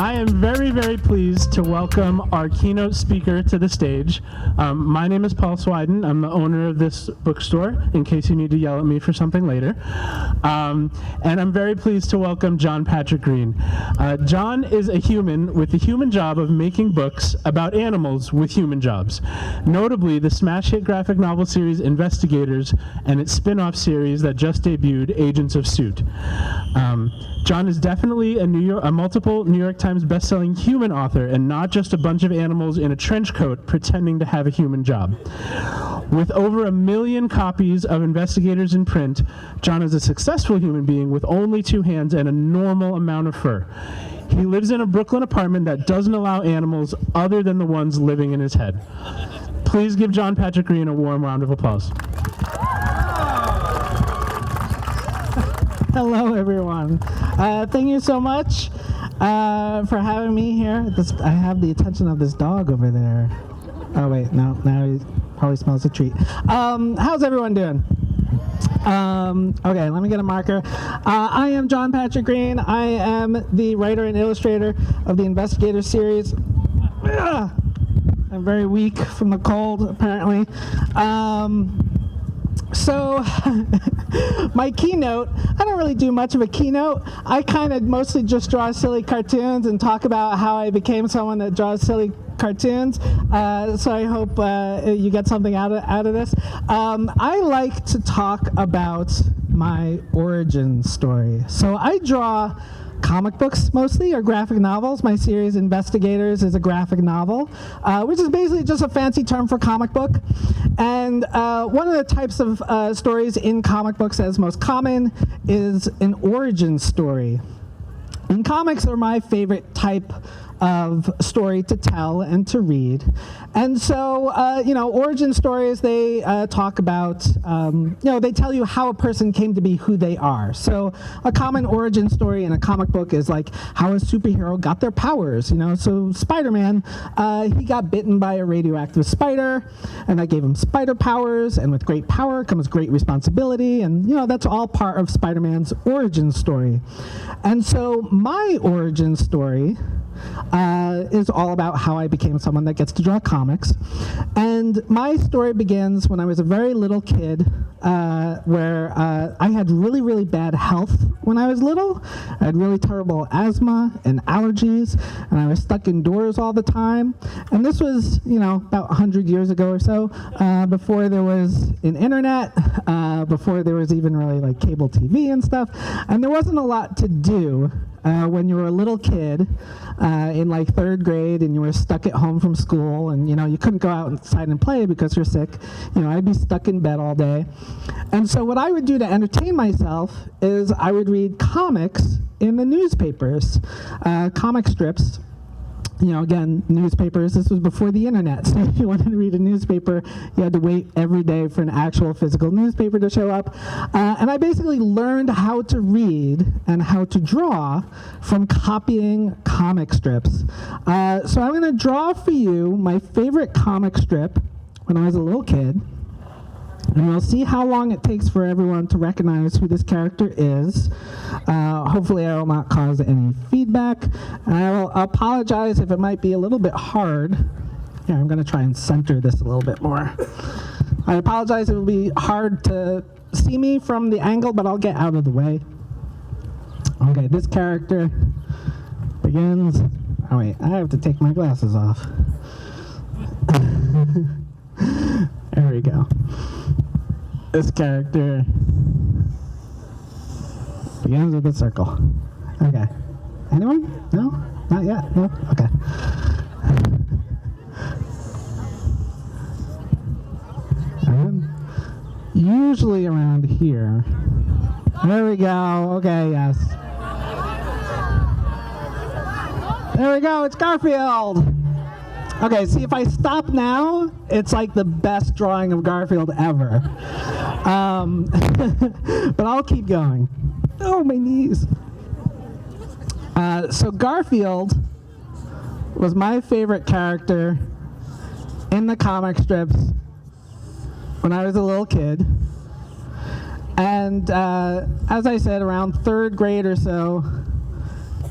I am very, very pleased to welcome our keynote speaker to the stage. My name is Paul Swiden. I'm the owner of this bookstore, in case you need to yell at me for something later. And I'm very pleased to welcome John Patrick Green. John is a human with the human job of making books about animals with human jobs. Notably, the smash hit graphic novel series Investigators and its spin-off series that just debuted, Agents of Suit. John is definitely a multiple New York Times best-selling human author and not just a bunch of animals in a trench coat pretending to have a human job. With over 1 million copies of Investigators in print, John is a successful human being with only 2 hands and a normal amount of fur. He lives in a Brooklyn apartment that doesn't allow animals other than the ones living in his head. Please give John Patrick Green a warm round of applause. Hello, everyone. Thank you so much for having me here. I have the attention of this dog over there. Oh, wait, no, now he probably smells a treat. How's everyone doing? Okay, let me get a marker. I am John Patrick Green. I am the writer and illustrator of the Investigator series. I'm very weak from the cold, apparently. So, my keynote, I don't really do much of a keynote. I kind of mostly just draw silly cartoons and talk about how I became someone that draws silly cartoons. So I hope you get something out of this. I like to talk about my origin story. So I draw comic books mostly, or graphic novels. My series Investigators is a graphic novel, which is basically just a fancy term for comic book. And one of the types of stories in comic books that is most common is an origin story. And comics are my favorite type of story to tell and to read. And so, origin stories, they talk about, they tell you how a person came to be who they are. So a common origin story in a comic book is like how a superhero got their powers, So Spider-Man, he got bitten by a radioactive spider, and that gave him spider powers, and with great power comes great responsibility, and, that's all part of Spider-Man's origin story. And so my origin story is all about how I became someone that gets to draw comics. And my story begins when I was a very little kid, where I had really, really bad health when I was little. I had really terrible asthma and allergies, and I was stuck indoors all the time. And this was, about 100 years ago or so, before there was an internet, before there was even really like cable TV and stuff. And there wasn't a lot to do when you were a little kid in like 3rd grade and you were stuck at home from school, and you couldn't go outside and play because you're sick. I'd be stuck in bed all day. And so what I would do to entertain myself is I would read comics in the newspapers, comic strips. Again, newspapers, this was before the internet, so if you wanted to read a newspaper, you had to wait every day for an actual physical newspaper to show up. And I basically learned how to read and how to draw from copying comic strips. So I'm going to draw for you my favorite comic strip when I was a little kid. And we'll see how long it takes for everyone to recognize who this character is. Hopefully I will not cause any feedback. And I will apologize if it might be a little bit hard. Here, I'm going to try and center this a little bit more. I apologize if it will be hard to see me from the angle, but I'll get out of the way. Okay, this character begins. Oh wait, I have to take my glasses off. There we go. This character begins with a circle. Okay. Anyone? No? Not yet? No? Okay. Usually around here. There we go. Okay, yes. There we go. It's Garfield. Okay, see, if I stop now, it's like the best drawing of Garfield ever. But I'll keep going. Oh, my knees. So Garfield was my favorite character in the comic strips when I was a little kid. And as I said, around 3rd grade or so,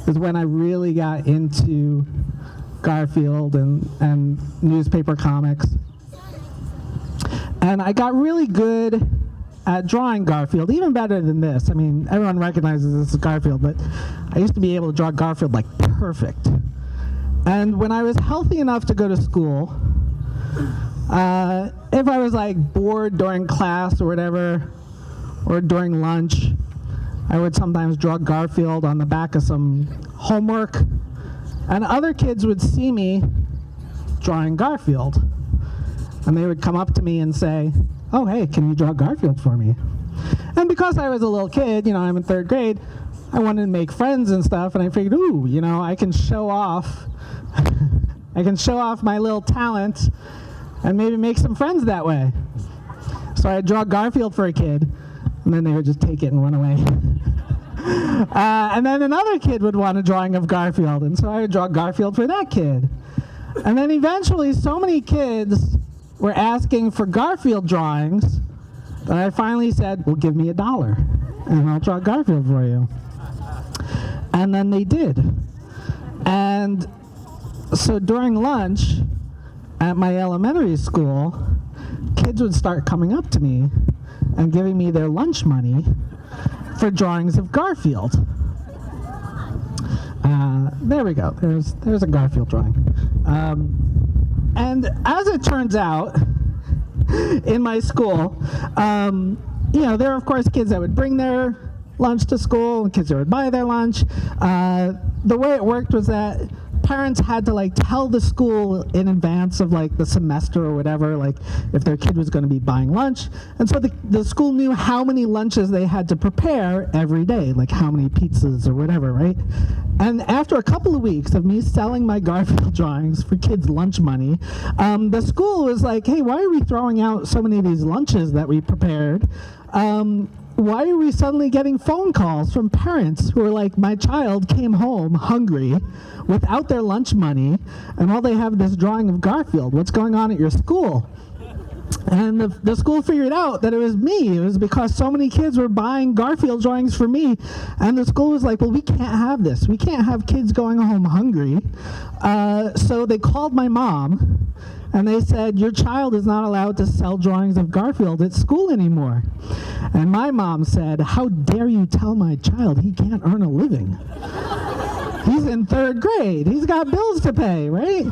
is when I really got into Garfield and newspaper comics. And I got really good at drawing Garfield, even better than this. I mean, everyone recognizes this is Garfield, but I used to be able to draw Garfield like perfect. And when I was healthy enough to go to school, if I was like bored during class or whatever, or during lunch, I would sometimes draw Garfield on the back of some homework, and other kids would see me drawing Garfield. And they would come up to me and say, "Oh, hey, can you draw Garfield for me?" And because I was a little kid, I'm in 3rd grade, I wanted to make friends and stuff, and I figured, ooh, I can show off I can show off my little talent and maybe make some friends that way. So I'd draw Garfield for a kid, and then they would just take it and run away. And then another kid would want a drawing of Garfield, and so I would draw Garfield for that kid. And then eventually so many kids were asking for Garfield drawings that I finally said, well, give me $1 and I'll draw Garfield for you. And then they did. And so during lunch at my elementary school, kids would start coming up to me and giving me their lunch money for drawings of Garfield. There we go. There's a Garfield drawing. And as it turns out, in my school, there are, of course, kids that would bring their lunch to school and kids that would buy their lunch. The way it worked was that parents had to tell the school in advance of the semester or whatever, if their kid was going to be buying lunch. And so the school knew how many lunches they had to prepare every day, how many pizzas or whatever, right? And after a couple of weeks of me selling my Garfield drawings for kids' lunch money, the school was like, hey, why are we throwing out so many of these lunches that we prepared? Why are we suddenly getting phone calls from parents who are like, my child came home hungry without their lunch money, and all they have is this drawing of Garfield. What's going on at your school? And the school figured out that it was me. It was because so many kids were buying Garfield drawings for me. And the school was like, well, we can't have this. We can't have kids going home hungry. So they called my mom, and they said, your child is not allowed to sell drawings of Garfield at school anymore. And my mom said, how dare you tell my child he can't earn a living? He's in 3rd grade. He's got bills to pay, right?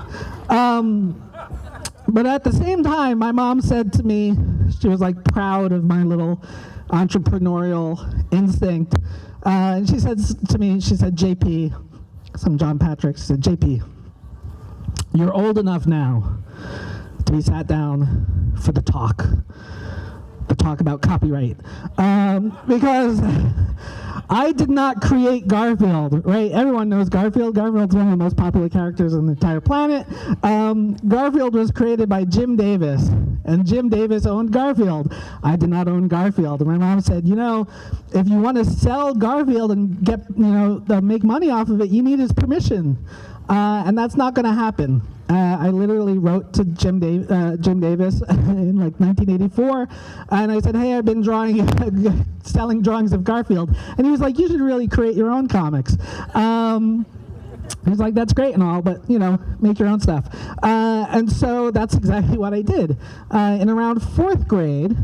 But at the same time, my mom said to me, she was proud of my little entrepreneurial instinct. And she said to me, she said, JP, some John Patrick, she said, JP, you're old enough now to be sat down for the talk about copyright. Because I did not create Garfield, right? Everyone knows Garfield. Garfield's one of the most popular characters on the entire planet. Garfield was created by Jim Davis, and Jim Davis owned Garfield. I did not own Garfield. And my mom said, if you want to sell Garfield and get, make money off of it, you need his permission. And that's not going to happen. I literally wrote to Jim Davis in 1984, and I said, hey, I've been selling drawings of Garfield. And he was like, you should really create your own comics. He was like, that's great and all, but, make your own stuff. And so that's exactly what I did. In around 4th grade,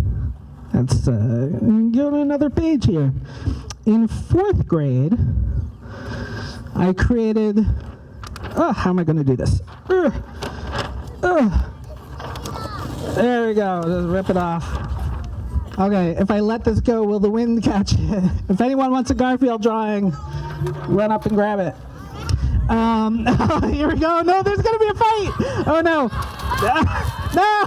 let's go to another page here. In 4th grade, I created... how am I going to do this? There we go. Just rip it off. Okay, if I let this go, will the wind catch it? If anyone wants a Garfield drawing, run up and grab it. Here we go. No, there's going to be a fight. Oh, no. No.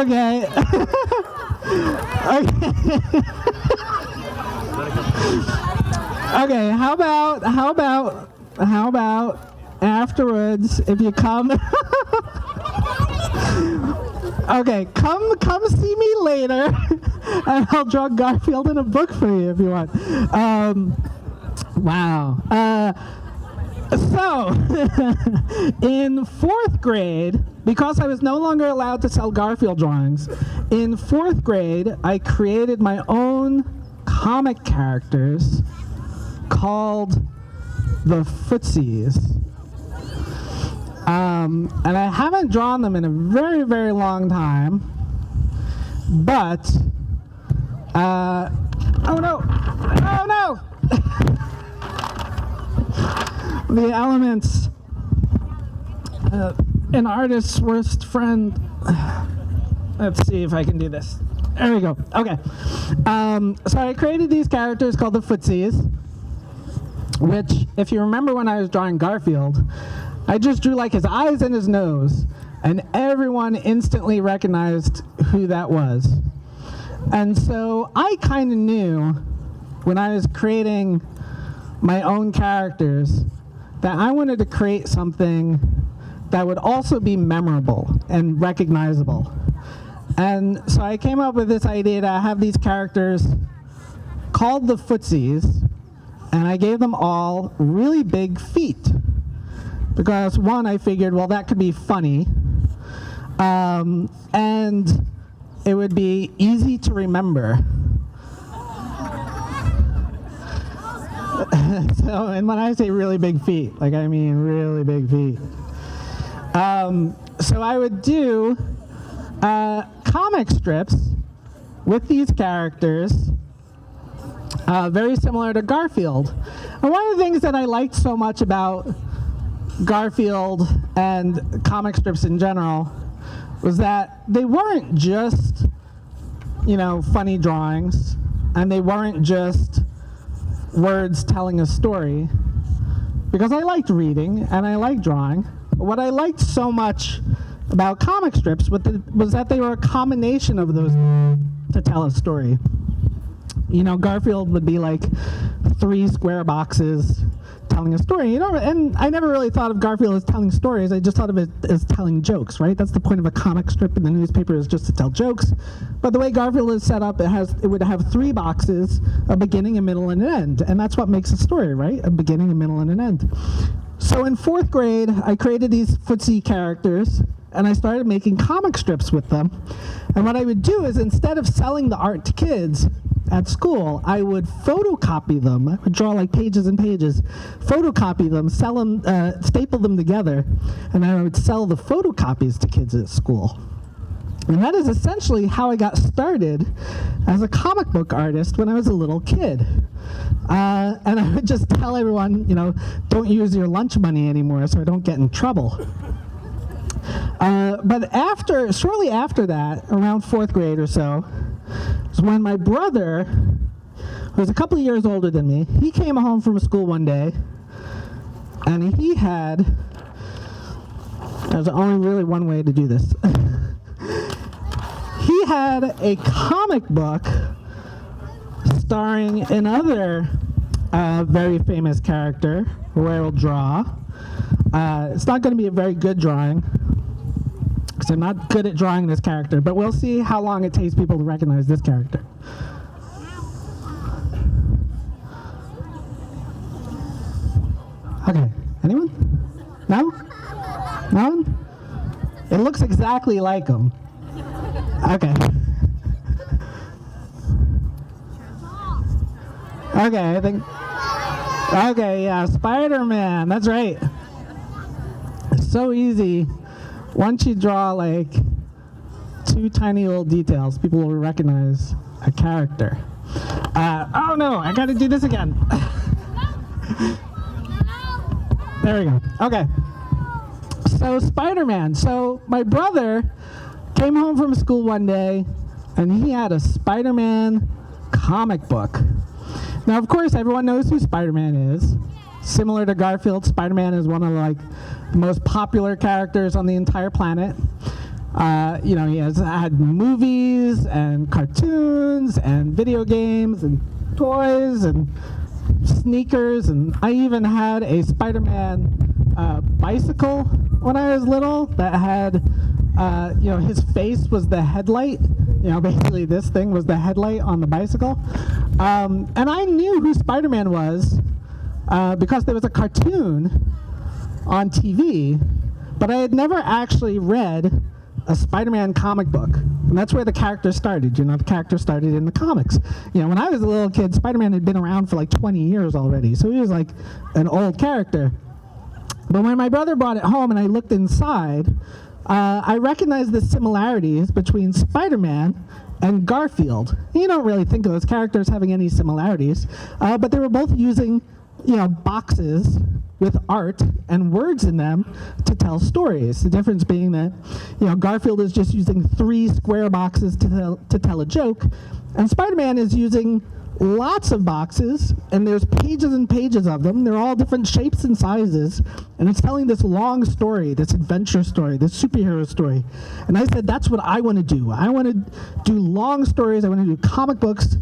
Okay. Okay. Okay, how about afterwards, if you come, okay, come see me later, and I'll draw Garfield in a book for you if you want. Wow. So, in 4th grade, because I was no longer allowed to sell Garfield drawings, in 4th grade, I created my own comic characters called the Footsies. And I haven't drawn them in a very, very long time, but, oh no, oh no! The elements, an artist's worst friend. Let's see if I can do this. There we go. Okay. So I created these characters called the Footsies, which, if you remember when I was drawing Garfield, I just drew like his eyes and his nose, and everyone instantly recognized who that was. And so I kind of knew when I was creating my own characters that I wanted to create something that would also be memorable and recognizable. And so I came up with this idea to have these characters called the Footsies, and I gave them all really big feet. Because one, I figured, well, that could be funny, and it would be easy to remember. So, and when I say really big feet, like I mean really big feet. So I would do comic strips with these characters, very similar to Garfield. And one of the things that I liked so much about Garfield and comic strips in general was that they weren't just, funny drawings, and they weren't just words telling a story, because I liked reading and I liked drawing. But what I liked so much about comic strips was that they were a combination of those to tell a story. Garfield would be like 3 square boxes telling a story, and I never really thought of Garfield as telling stories. I just thought of it as telling jokes, right? That's the point of a comic strip in the newspaper, is just to tell jokes. But the way Garfield is set up, it would have 3 boxes, a beginning, a middle, and an end. And that's what makes a story, right? A beginning, a middle, and an end. So in 4th grade, I created these Footsie characters, and I started making comic strips with them. And what I would do is, instead of selling the art to kids at school, I would photocopy them. I would draw like pages and pages, photocopy them, sell them, staple them together, and I would sell the photocopies to kids at school. And that is essentially how I got started as a comic book artist when I was a little kid. And I would just tell everyone, don't use your lunch money anymore so I don't get in trouble. But shortly after that, around 4th grade or so, was when my brother, who was a couple of years older than me, he came home from school one day, and there's only really one way to do this. He had a comic book starring another very famous character who I will draw. It's not going to be a very good drawing, because I'm not good at drawing this character, but we'll see how long it takes people to recognize this character. Okay, anyone? No? No one? It looks exactly like him. Okay. Okay, I think. Okay, yeah, Spider-Man, that's right. It's so easy. Once you draw like 2 tiny little details, people will recognize a character. Oh no, I gotta do this again. There we go. Okay. So Spider-Man. So my brother came home from school one day, and he had a Spider-Man comic book. Now, of course, everyone knows who Spider-Man is. Similar to Garfield, Spider-Man is one of the most popular characters on the entire planet. He has had movies and cartoons and video games and toys and sneakers, and I even had a Spider-Man bicycle when I was little that had, his face was the headlight. Basically this thing was the headlight on the bicycle. And I knew who Spider-Man was because there was a cartoon on TV, but I had never actually read a Spider-Man comic book. And that's where the character started. The character started in the comics. When I was a little kid, Spider-Man had been around for like 20 years already, so he was like an old character. But when my brother brought it home and I looked inside, I recognized the similarities between Spider-Man and Garfield. You don't really think of those characters having any similarities, but they were both using, boxes with art and words in them to tell stories. The difference being that, Garfield is just using 3 square boxes to tell a joke, and Spider-Man is using lots of boxes, and there's pages and pages of them. They're all different shapes and sizes, and it's telling this long story, this adventure story, this superhero story. And I said, that's what I want to do. I want to do long stories. I want to do comic books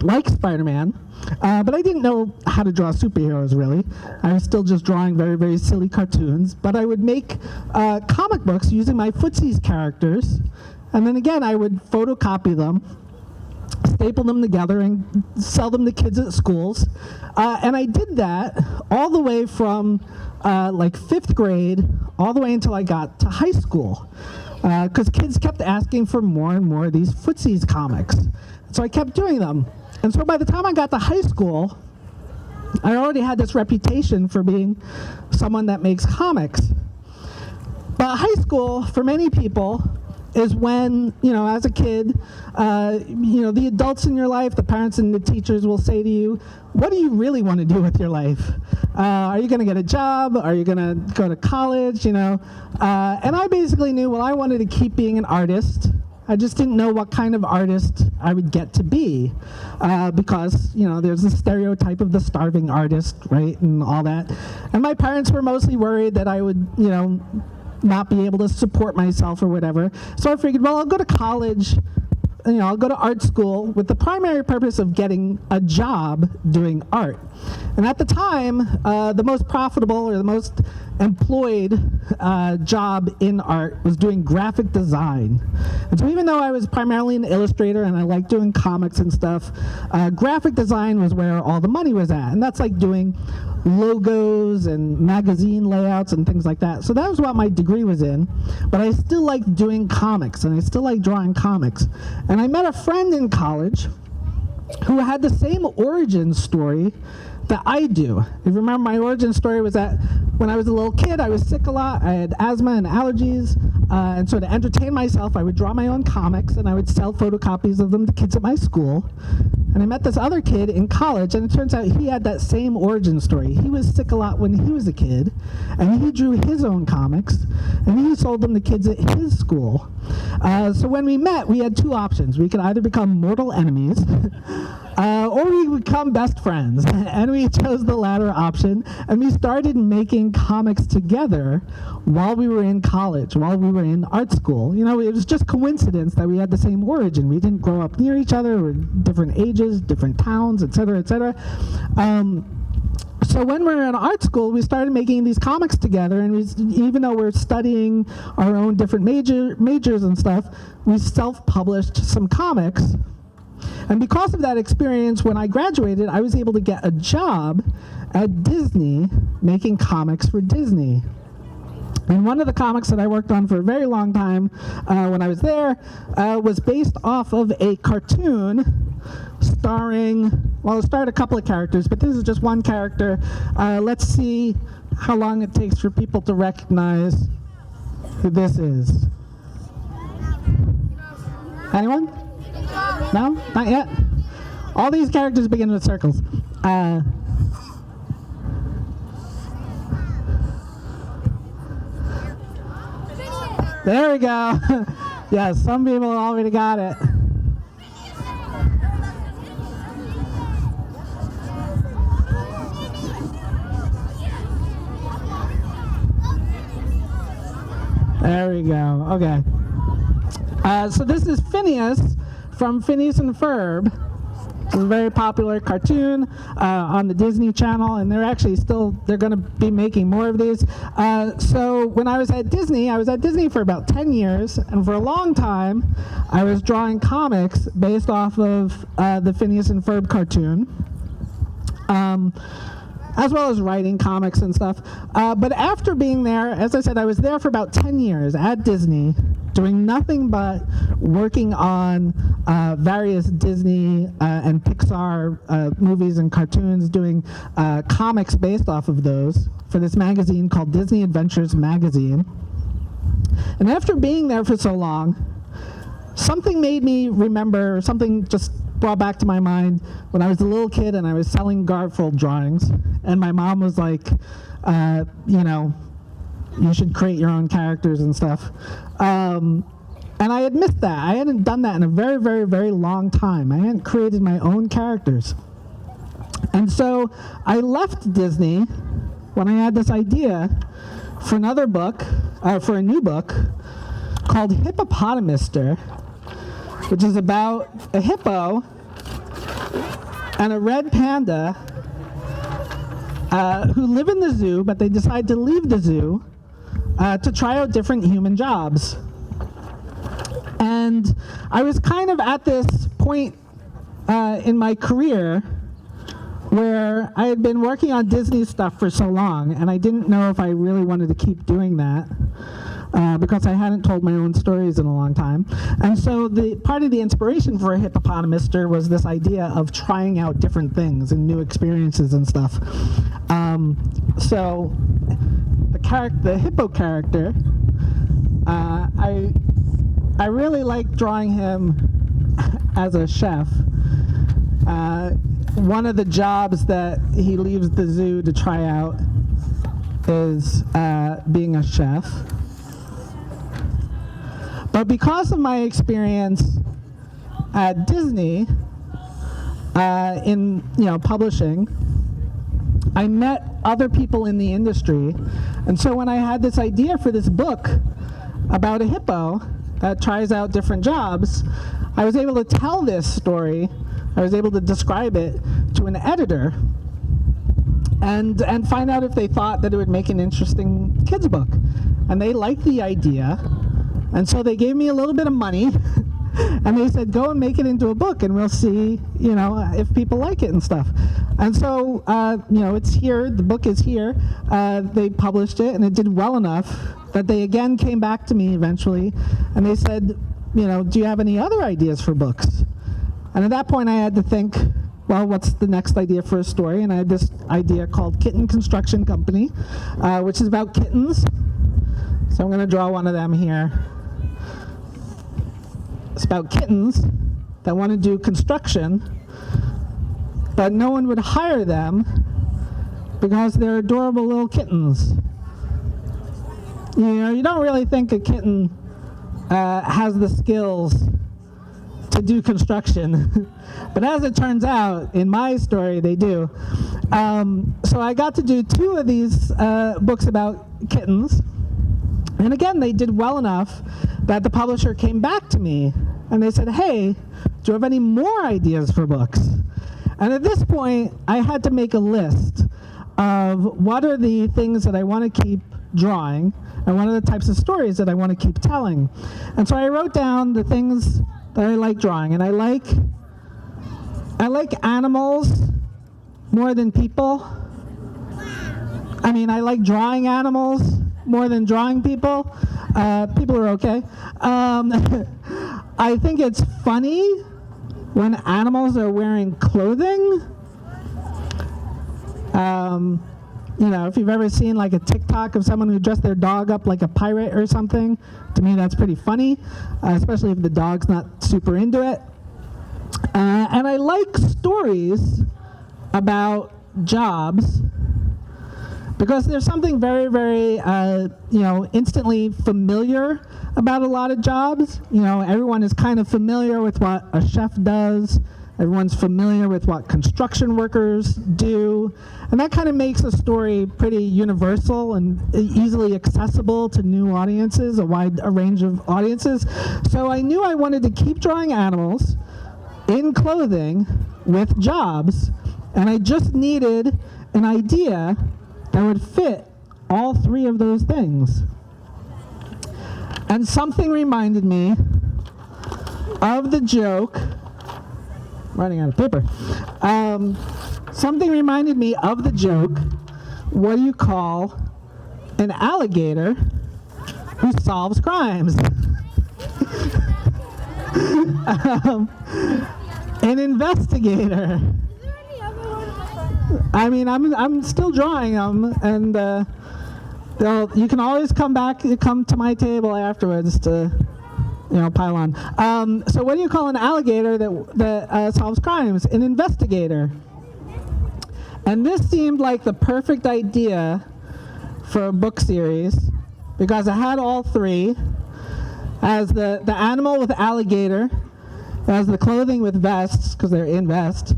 like Spider-Man. But I didn't know how to draw superheroes, really. I was still just drawing very, very silly cartoons. But I would make comic books using my Footsies characters. And then again, I would photocopy them, staple them together, and sell them to kids at schools. And I did that all the way from like 5th grade, all the way until I got to high school. Because kids kept asking for more and more of these Footsies comics. So I kept doing them. And so by the time I got to high school, I already had this reputation for being someone that makes comics. But high school, for many people, is when, as a kid, the adults in your life, the parents and the teachers will say to you, what do you really want to do with your life? Are you going to get a job? Are you going to go to college? And I basically knew, I wanted to keep being an artist. I just didn't know what kind of artist I would get to be, because, there's a stereotype of the starving artist, right, and all that. And my parents were mostly worried that I would, not be able to support myself or whatever. So I figured, I'll go to college, I'll go to art school with the primary purpose of getting a job doing art. And at the time, the most profitable or the most employed job in art was doing graphic design. And so even though I was primarily an illustrator and I liked doing comics and stuff, graphic design was where all the money was at. And that's like doing logos and magazine layouts and things like that. So that was what my degree was in. But I still liked doing comics, and I still liked drawing comics. And I met a friend in college who had the same origin story that I do. If you remember, my origin story was that when I was a little kid, I was sick a lot. I had asthma and allergies. And so to entertain myself, I would draw my own comics, and I would sell photocopies of them to kids at my school. And I met this other kid in college, and it turns out he had that same origin story. He was sick a lot when he was a kid, and he drew his own comics, and he sold them to kids at his school. So when we met, we had 2 options. We could either become mortal enemies, or we would become best friends. And we chose the latter option, and we started making comics together while we were in college, while we were in art school. It was just coincidence that we had the same origin. We didn't grow up near each other. We're different ages, different towns, et cetera, et cetera. So when we were in art school, we started making these comics together, and even though we're studying our own different majors and stuff, we self-published some comics. And because of that experience, when I graduated, I was able to get a job at Disney making comics for Disney. And one of the comics that I worked on for a very long time when I was there was based off of a cartoon starring, it starred a couple of characters, but this is just one character. Let's see how long it takes for people to recognize who this is. Anyone? No? Not yet? All these characters begin with circles. There we go. Yes, some people already got it. There we go. Okay. So this is Phineas from Phineas and Ferb. It's a very popular cartoon on the Disney Channel, and they're going to be making more of these. So when I was at Disney for about 10 years, and for a long time, I was drawing comics based off of the Phineas and Ferb cartoon. as well as writing comics and stuff. But after being there, as I said, I was there for about 10 years at Disney, doing nothing but working on various Disney and Pixar movies and cartoons, doing comics based off of those for this magazine called Disney Adventures Magazine. And after being there for so long, something made me remember, something just brought back to my mind when I was a little kid and I was selling Garfield drawings, and my mom was like, you know, you should create your own characters and stuff. And I had missed that. I hadn't done that in a very, very, very long time. I hadn't created my own characters. And so I left Disney when I had this idea for another book, for a new book called Hippopotamuster, which is about a hippo and a red panda who live in the zoo, but they decide to leave the zoo to try out different human jobs. And I was kind of at this point in my career where I had been working on Disney stuff for so long, and I didn't know if I really wanted to keep doing that. Because I hadn't told my own stories in a long time. And so part of the inspiration for Hippopotamuster was this idea of trying out different things and new experiences and stuff. So the hippo character, I really like drawing him as a chef. One of the jobs that he leaves the zoo to try out is being a chef. But because of my experience at Disney in publishing, I met other people in the industry. And so when I had this idea for this book about a hippo that tries out different jobs, I was able to tell this story. I was able to describe it to an editor and find out if they thought that it would make an interesting kids book. And they liked the idea. And so they gave me a little bit of money, and they said, go and make it into a book, and we'll see, if people like it and stuff. And so, it's here, the book is here. They published it, and it did well enough that they again came back to me eventually, and they said, do you have any other ideas for books? And at that point, I had to think, well, what's the next idea for a story? And I had this idea called Kitten Construction Company, which is about kittens. So I'm going to draw one of them here. It's about kittens that want to do construction, but no one would hire them because they're adorable little kittens. You don't really think a kitten has the skills to do construction, but as it turns out, in my story, they do. So I got to do 2 of these books about kittens, and again, they did well enough that the publisher came back to me and they said, hey, do you have any more ideas for books? And at this point, I had to make a list of what are the things that I want to keep drawing and what are the types of stories that I want to keep telling. And so I wrote down the things that I like drawing, and I like animals more than people. I mean, I like drawing animals more than drawing people. People are okay. I think it's funny when animals are wearing clothing. If you've ever seen like a TikTok of someone who dressed their dog up like a pirate or something, to me that's pretty funny, especially if the dog's not super into it. And I like stories about jobs because there's something very, very, instantly familiar about a lot of jobs. Everyone is kind of familiar with what a chef does. Everyone's familiar with what construction workers do. And that kind of makes a story pretty universal and easily accessible to new audiences, a wide range of audiences. So I knew I wanted to keep drawing animals in clothing with jobs, and I just needed an idea that would fit all 3 of those things. And something reminded me of the joke, running out of paper. something reminded me of the joke, what do you call an alligator who solves crimes? An investigator. I mean, I'm still drawing them, and you can always come to my table afterwards to, pile on. So what do you call an alligator that solves crimes? An investigator. And this seemed like the perfect idea for a book series because it had all three. As the animal with alligator, as the clothing with vests, because they're in vests,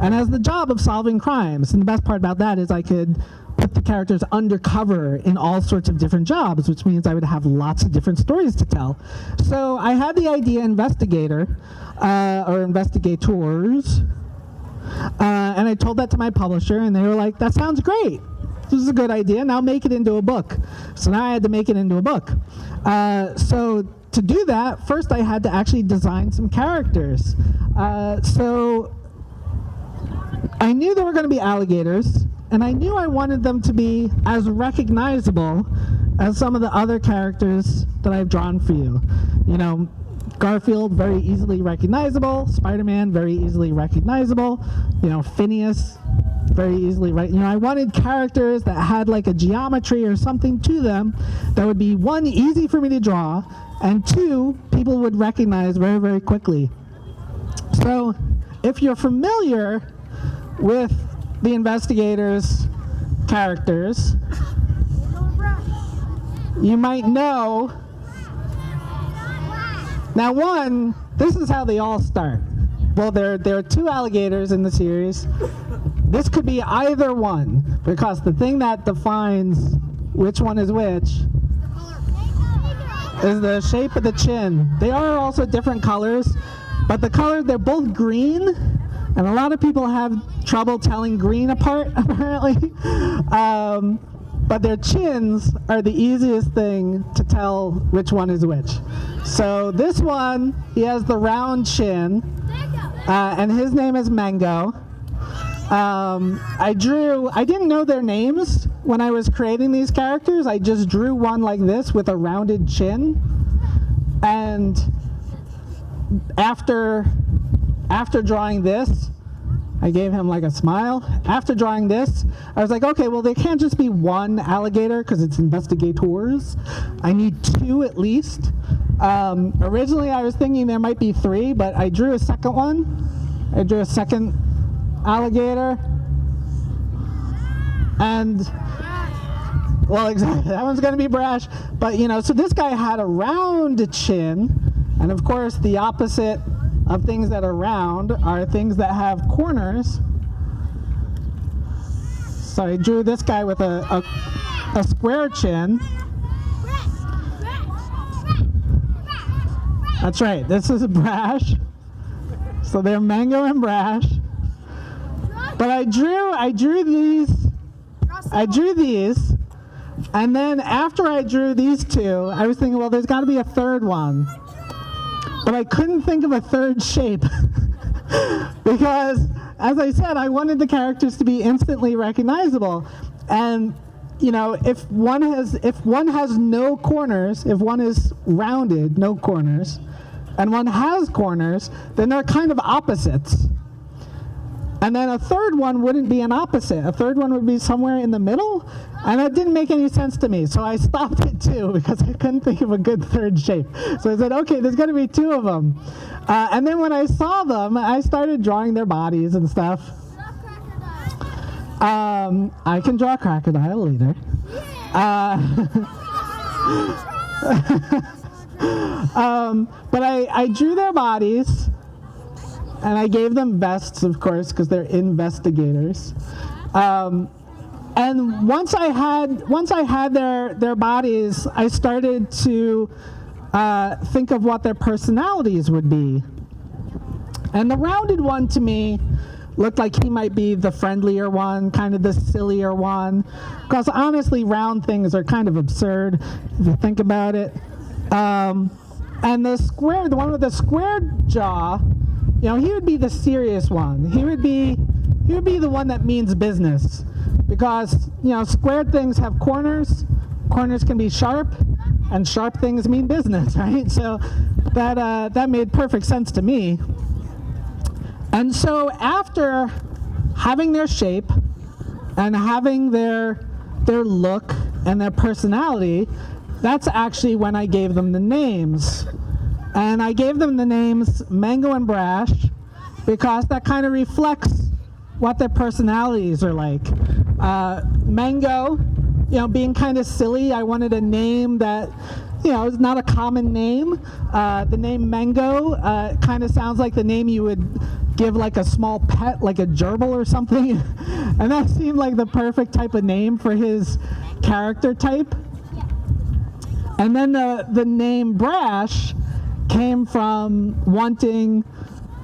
and as the job of solving crimes. And the best part about that is I could put the characters undercover in all sorts of different jobs, which means I would have lots of different stories to tell. So I had the idea investigator, or investigators, and I told that to my publisher, and they were like, that sounds great. This is a good idea, now make it into a book. So now I had to make it into a book. So to do that, first I had to actually design some characters. So I knew there were going to be alligators, and I knew I wanted them to be as recognizable as some of the other characters that I've drawn for you. Garfield, very easily recognizable. Spider-Man, very easily recognizable. Phineas, very easily I wanted characters that had like a geometry or something to them that would be, one, easy for me to draw, and two, people would recognize very, very quickly. So if you're familiar with the investigators' characters, you might know. Now one, this is how they all start. Well, there are two alligators in the series. This could be either one, because the thing that defines which one is which is the shape of the chin. They are also different colors, but the color, they're both green, and a lot of people have trouble telling green apart, apparently. But their chins are the easiest thing to tell which one is which. So this one, he has the round chin, and his name is Mango. I didn't know their names when I was creating these characters. I just drew one like this with a rounded chin. And after drawing this, I gave him like a smile. After drawing this, I was like, okay, well, there can't just be one alligator because it's investigators. I need two at least. Originally, I was thinking there might be three, but I drew a second one. I drew a second alligator. And, well, exactly, that one's going to be Brash. But, so this guy had a round chin. And, of course, the opposite of things that are round are things that have corners. So I drew this guy with a square chin. That's right, this is Brash. So they're Mango and Brash. But I drew these, and then after I drew these two, I was thinking, well, there's got to be a third one. But I couldn't think of a third shape because, as I said, I wanted the characters to be instantly recognizable. And if one has no corners, if one is rounded, no corners, and one has corners, then they're kind of opposites. And then a third one wouldn't be an opposite. A third one would be somewhere in the middle, and that didn't make any sense to me. So I stopped it too because I couldn't think of a good third shape. So I said, okay, there's going to be two of them. And then when I saw them, I started drawing their bodies and stuff. I can draw a crocodile later. But I drew their bodies. And I gave them vests, of course, because they're investigators. And once I had their bodies, I started to think of what their personalities would be. And the rounded one to me looked like he might be the friendlier one, kind of the sillier one. Because honestly, round things are kind of absurd if you think about it. And the one with the squared jaw, he would be the serious one. He would be he would be the one that means business, because square things have corners. Corners can be sharp, and sharp things mean business, right? So that made perfect sense to me. And so after having their shape and having their look and their personality, that's actually when I gave them the names. And I gave them the names Mango and Brash because that kind of reflects what their personalities are like. Mango, being kind of silly, I wanted a name that, is not a common name. The name Mango kind of sounds like the name you would give like a small pet, like a gerbil or something. And that seemed like the perfect type of name for his character type. And then the name Brash came from wanting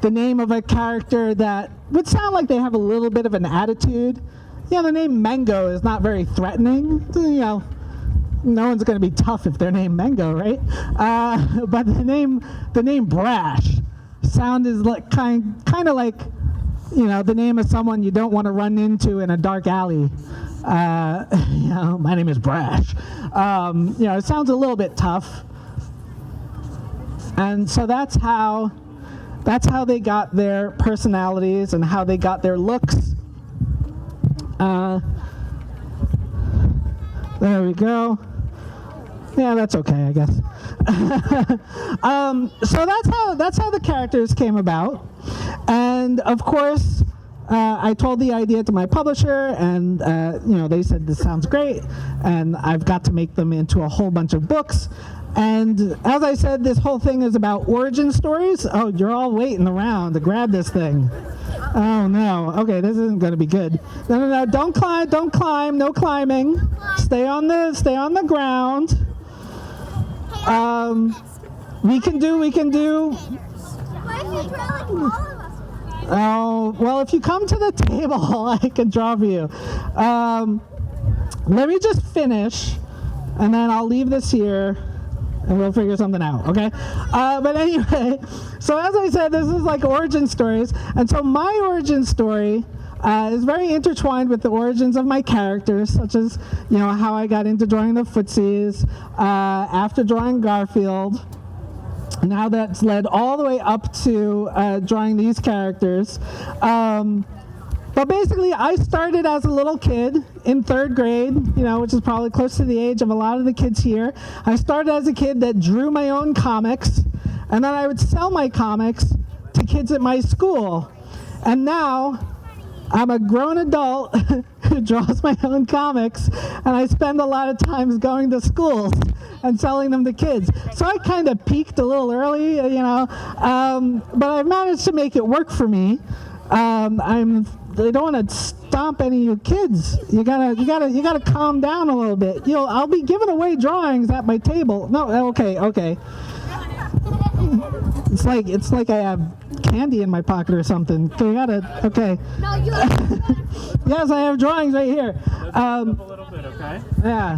the name of a character that would sound like they have a little bit of an attitude. The name Mango is not very threatening. No one's going to be tough if they're named Mango, right? But the name Brash sound is like kind of like the name of someone you don't want to run into in a dark alley. My name is Brash. It sounds a little bit tough. And so that's how they got their personalities and how they got their looks. There we go. Yeah, that's okay, I guess. So that's how the characters came about. And of course, I told the idea to my publisher, and they said this sounds great, and I've got to make them into a whole bunch of books. And as I said, this whole thing is about origin stories. Oh, you're all waiting around to grab this thing. Oh no. Okay, this isn't going to be good. No. Don't climb. No climbing. Stay on the ground. We can do. What if you draw like all of us? Oh, well, if you come to the table, I can draw for you. Let me just finish, and then I'll leave this here, and we'll figure something out, okay? But anyway, so as I said, this is like origin stories, and so my origin story is very intertwined with the origins of my characters, such as, how I got into drawing the Footsies, after drawing Garfield, and how that's led all the way up to drawing these characters. But basically, I started as a little kid in 3rd grade, which is probably close to the age of a lot of the kids here. I started as a kid that drew my own comics, and then I would sell my comics to kids at my school. And now, I'm a grown adult who draws my own comics, and I spend a lot of times going to schools and selling them to kids. So I kind of peaked a little early, but I've managed to make it work for me. I don't want to stomp any of you kids. You gotta calm down a little bit. I'll be giving away drawings at my table. No, okay. It's like I have candy in my pocket or something. Okay. No, you. Yes, I have drawings right here. A little bit, okay? Yeah.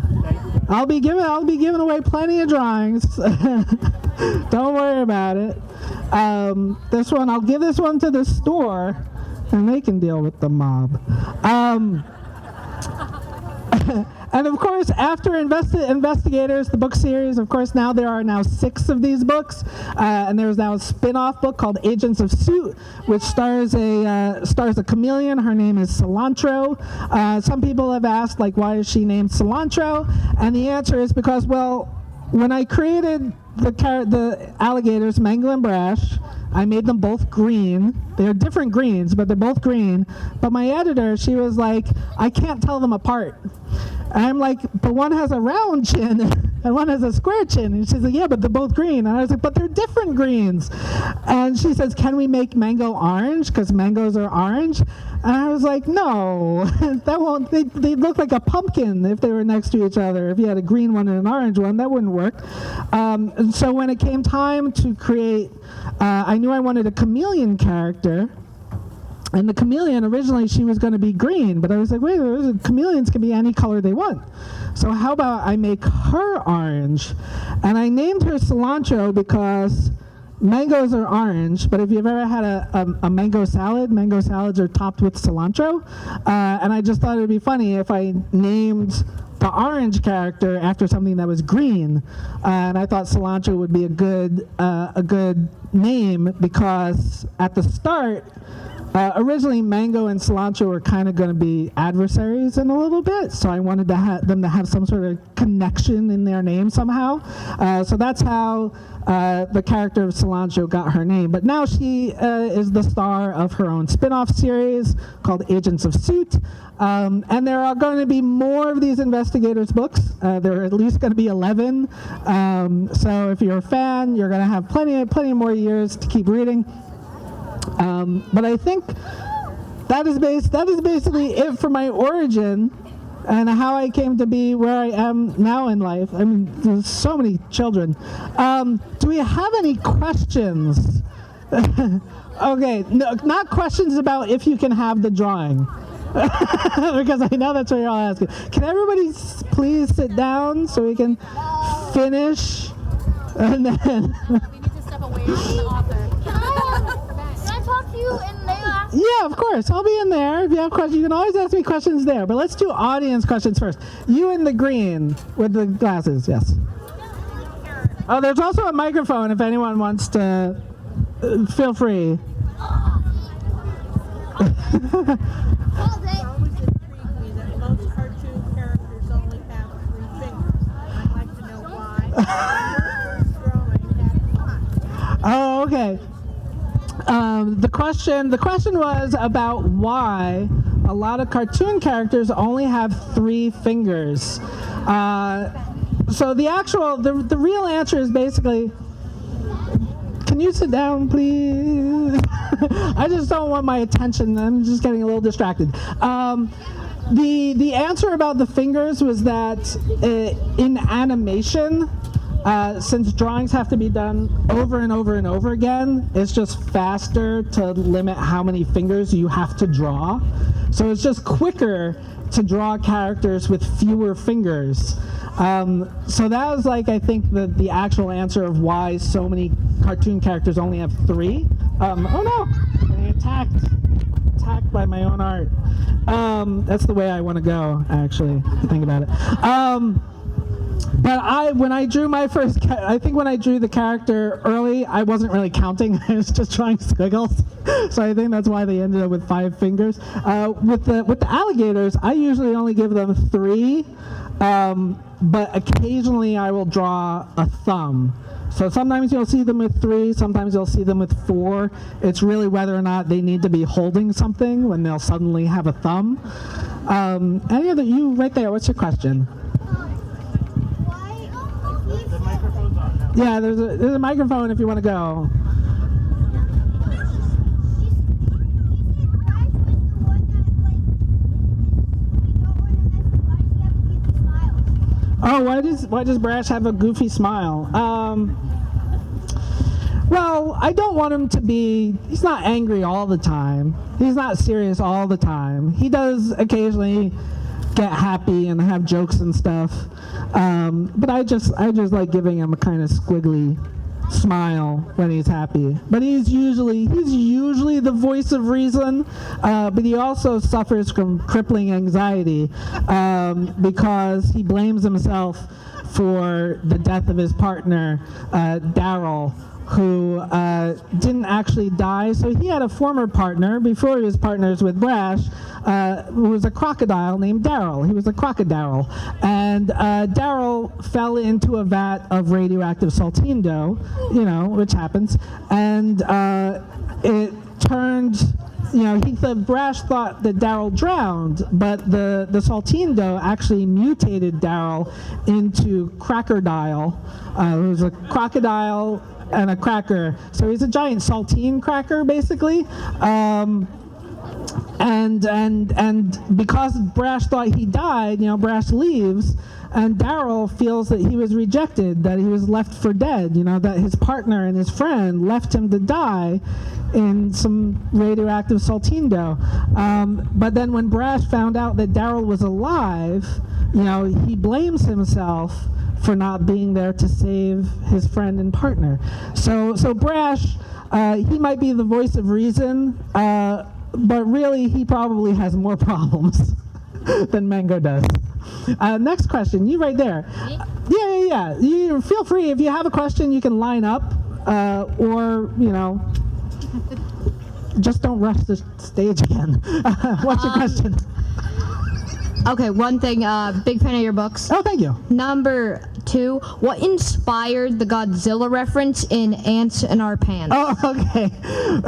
I'll be giving away plenty of drawings. Don't worry about it. This one, I'll give this one to the store, and they can deal with the mob. And of course, after Investigators, the book series, of course, there are 6 of these books, and there's now a spin-off book called Agents of Suit, which stars a chameleon. Her name is Cilantro. Some people have asked, why is she named Cilantro? And the answer is because, when I created the alligators, Mango and Brash, I made them both green. They're different greens, but they're both green. But my editor, she was like, I can't tell them apart. And I'm like, but one has a round chin and one has a square chin. And she's like, yeah, but they're both green. And I was like, but they're different greens. And she says, can we make mango orange? Because mangoes are orange. And I was like, no, that won't, they'd look like a pumpkin if they were next to each other. If you had a green one and an orange one, that wouldn't work. And so when it came time to create, I knew I wanted a chameleon character. And the chameleon, originally she was going to be green, but I was like, wait, chameleons can be any color they want. So how about I make her orange? And I named her Cilantro because mangoes are orange, but if you've ever had a mango salads are topped with cilantro. And I just thought it would be funny if I named the orange character after something that was green. And I thought cilantro would be a good name because at the start, originally mango and cilantro were kind of going to be adversaries in a little bit, so I wanted to them to have some sort of connection in their name somehow. So that's how the character of cilantro got her name. But now she is the star of her own spin-off series called Agents of Suit. And there are going to be more of these investigators books. There are at least going to be 11. So if you're a fan, you're going to have plenty more years to keep reading. But I think that is basically it for my origin and how I came to be where I am now in life. I mean, there's so many children. Do we have any questions? Okay, no, not questions about if you can have the drawing. Because I know that's what you're all asking. Can everybody please sit down so we can finish? And then We need to step away from the author. Can I talk to you and they ask? yeah, of course. I'll be in there. If you have questions, you can always ask me questions there. But let's do audience questions first. You in the green with the glasses, yes. Oh, there's also a microphone if anyone wants to. Feel free. All day. Always intrigued me that most cartoon characters only have 3 fingers. I'd like to know why. Your first drawing had 5. Oh, okay. The question was about why a lot of cartoon characters only have 3 fingers. So the real answer is basically, can you sit down, please? I just don't want my attention. I'm just getting a little distracted. The answer about the fingers was that in animation, since drawings have to be done over and over and over again, it's just faster to limit how many fingers you have to draw. So it's just quicker to draw characters with fewer fingers. So that was like, I think, the actual answer of why so many cartoon characters only have 3. Oh no, getting attacked by my own art. That's the way I want to go, actually, if you think about it. But when I drew the character early, I wasn't really counting. I was just drawing squiggles. So I think that's why they ended up with 5 fingers. With the alligators, I usually only give them 3, but occasionally I will draw a thumb. So sometimes you'll see them with 3, sometimes you'll see them with 4. It's really whether or not they need to be holding something when they'll suddenly have a thumb. Any other, you right there, what's your question? The microphone's on now. Yeah, there's a microphone if you want to go. Oh, why does Brash have a goofy smile? Well, I don't want him to be, he's not angry all the time. He's not serious all the time. He does occasionally get happy and have jokes and stuff. But I just like giving him a kind of squiggly smile when he's happy. But he's usually the voice of reason, but he also suffers from crippling anxiety because he blames himself for the death of his partner, Daryl, who didn't actually die. So he had a former partner before he was partners with Brash, who was a crocodile named Daryl. He was a crocodile. And Daryl fell into a vat of radioactive saltine dough, which happens. And it turned, Brash thought that Daryl drowned, but the saltine dough actually mutated Daryl into Crackerdile. It was a crocodile and a cracker. So he's a giant saltine cracker, basically. And because Brash thought he died, Brash leaves, and Daryl feels that he was rejected, that he was left for dead, that his partner and his friend left him to die in some radioactive saltine dough. But then when Brash found out that Daryl was alive, he blames himself for not being there to save his friend and partner. So Brash, he might be the voice of reason, but really he probably has more problems than Mango does. Next question, you right there. Yeah. You feel free, if you have a question, you can line up, or, just don't rush the stage again. What's your question? Okay, one thing, big fan of your books. Oh, thank you. Number 2, what inspired the Godzilla reference in Ants in Our Pants? Oh, okay.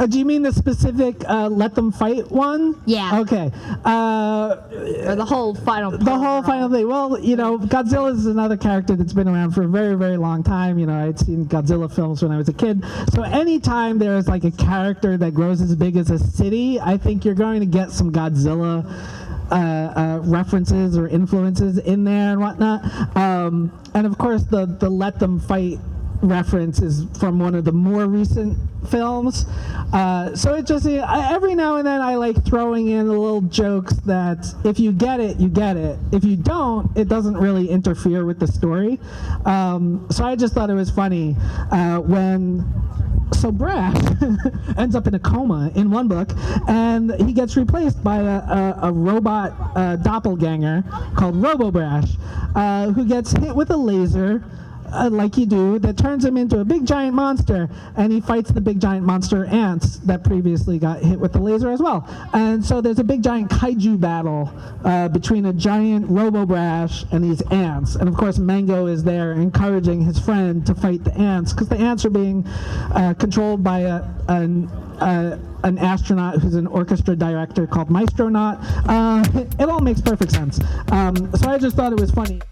Do you mean the specific Let Them Fight one? Yeah. Okay. Or the whole final part? The whole final thing. Well, Godzilla is another character that's been around for a very, very long time. I'd seen Godzilla films when I was a kid. So anytime there's like a character that grows as big as a city, I think you're going to get some Godzilla references or influences in there and whatnot. And of course, the Let Them Fight reference is from one of the more recent films. So it just, every now and then I like throwing in little jokes that if you get it, you get it. If you don't, it doesn't really interfere with the story. So I just thought it was funny So Brash ends up in a coma in one book, and he gets replaced by a robot doppelganger called Robo-Brash, who gets hit with a laser, like you do, that turns him into a big giant monster, and he fights the big giant monster ants that previously got hit with the laser as well. And so there's a big giant kaiju battle between a giant Robo-Brash and these ants. And of course Mango is there encouraging his friend to fight the ants, because the ants are being controlled by an astronaut who's an orchestra director called Maestronaut. It all makes perfect sense. So I just thought it was funny.